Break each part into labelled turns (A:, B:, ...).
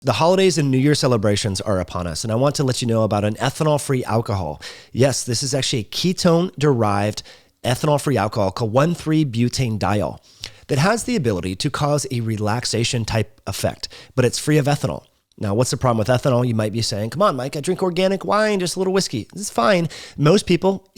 A: The holidays and New Year celebrations are upon us, and I want to let you know about an ethanol-free alcohol. Yes, this is actually a ketone-derived ethanol-free alcohol called 1,3-butanediol that has the ability to cause a relaxation type effect, but it's free of ethanol. Now, what's the problem with ethanol? You might be saying, come on, Mike, I drink organic wine, just a little whiskey. This is fine. Most people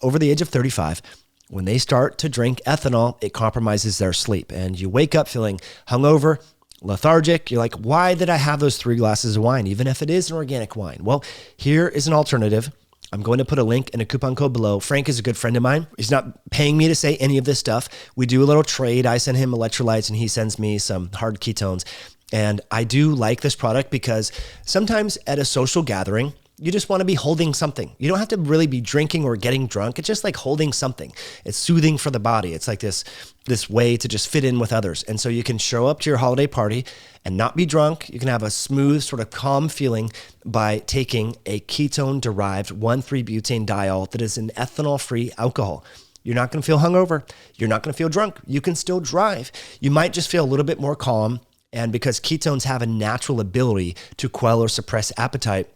A: over the age of 35, when they start to drink ethanol, it compromises their sleep, and you wake up feeling hungover, lethargic. You're like, why did I have those 3 glasses of wine, even if it is an organic wine? Well, here is an alternative. I'm going to put a link and a coupon code below. Frank is a good friend of mine. He's not paying me to say any of this stuff. We do a little trade. I send him electrolytes and he sends me some hard ketones. And I do like this product because sometimes at a social gathering, you just want to be holding something. You don't have to really be drinking or getting drunk. It's just like holding something. It's soothing for the body. It's like this way to just fit in with others. And so you can show up to your holiday party and not be drunk. You can have a smooth, sort of calm feeling by taking a ketone-derived 1,3-butanediol that is an ethanol-free alcohol. You're not going to feel hungover. You're not going to feel drunk. You can still drive. You might just feel a little bit more calm. And because ketones have a natural ability to quell or suppress appetite,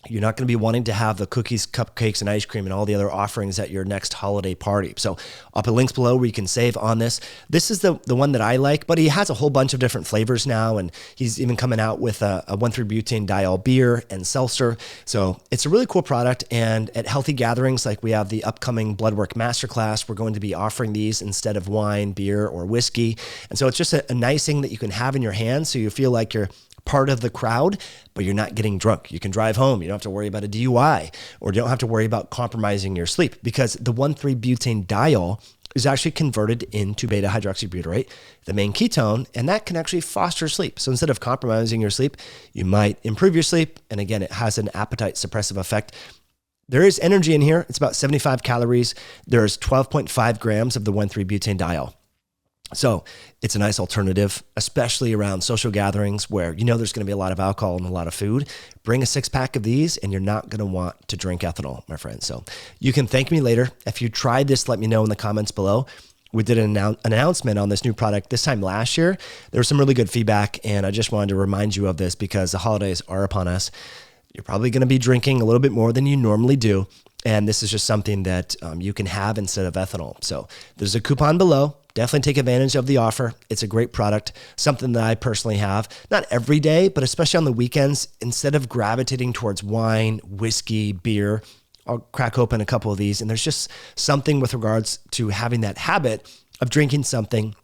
A: you're not going to be wanting to have the cookies, cupcakes, and ice cream and all the other offerings at your next holiday party. So I'll put links below where you can save on this. This is the one that I like, but he has a whole bunch of different flavors now, and he's even coming out with a 1,3-butanediol beer and seltzer. So it's a really cool product, and at healthy gatherings, like we have the upcoming Bloodwork Masterclass, we're going to be offering these instead of wine, beer, or whiskey. And so it's just a nice thing that you can have in your hand so you feel like you're part of the crowd, but you're not getting drunk. You can drive home. You don't have to worry about a DUI, or you don't have to worry about compromising your sleep, because the 1,3-butanediol is actually converted into beta-hydroxybutyrate, the main ketone, and that can actually foster sleep. So instead of compromising your sleep, you might improve your sleep. And again, it has an appetite suppressive effect. There is energy in here. It's about 75 calories. There's 12.5 grams of the 1,3-butanediol. So it's a nice alternative, especially around social gatherings where you know there's going to be a lot of alcohol and a lot of food. Bring a 6-pack of these and you're not going to want to drink ethanol, my friend. So you can thank me later. If you tried this, let me know in the comments below. We did an announcement on this new product this time last year. There was some really good feedback, and I just wanted to remind you of this because the holidays are upon us. You're probably going to be drinking a little bit more than you normally do. And this is just something that you can have instead of ethanol. So there's a coupon below. Definitely take advantage of the offer. It's a great product, something that I personally have, not every day, but especially on the weekends. Instead of gravitating towards wine, whiskey, beer, I'll crack open a couple of these. And there's just something with regards to having that habit of drinking something,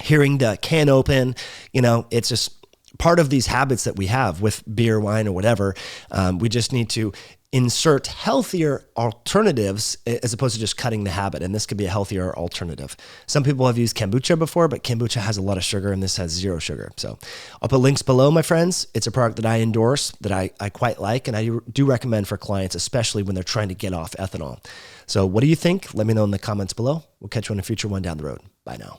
A: hearing the can open, it's just part of these habits that we have with beer, wine, or whatever. We just need to insert healthier alternatives as opposed to just cutting the habit. And this could be a healthier alternative. Some people have used kombucha before, but kombucha has a lot of sugar and this has 0 sugar. So I'll put links below, my friends. It's a product that I endorse, that I quite like, and I do recommend for clients, especially when they're trying to get off ethanol. So what do you think? Let me know in the comments below. We'll catch you on a future one down the road. Bye now.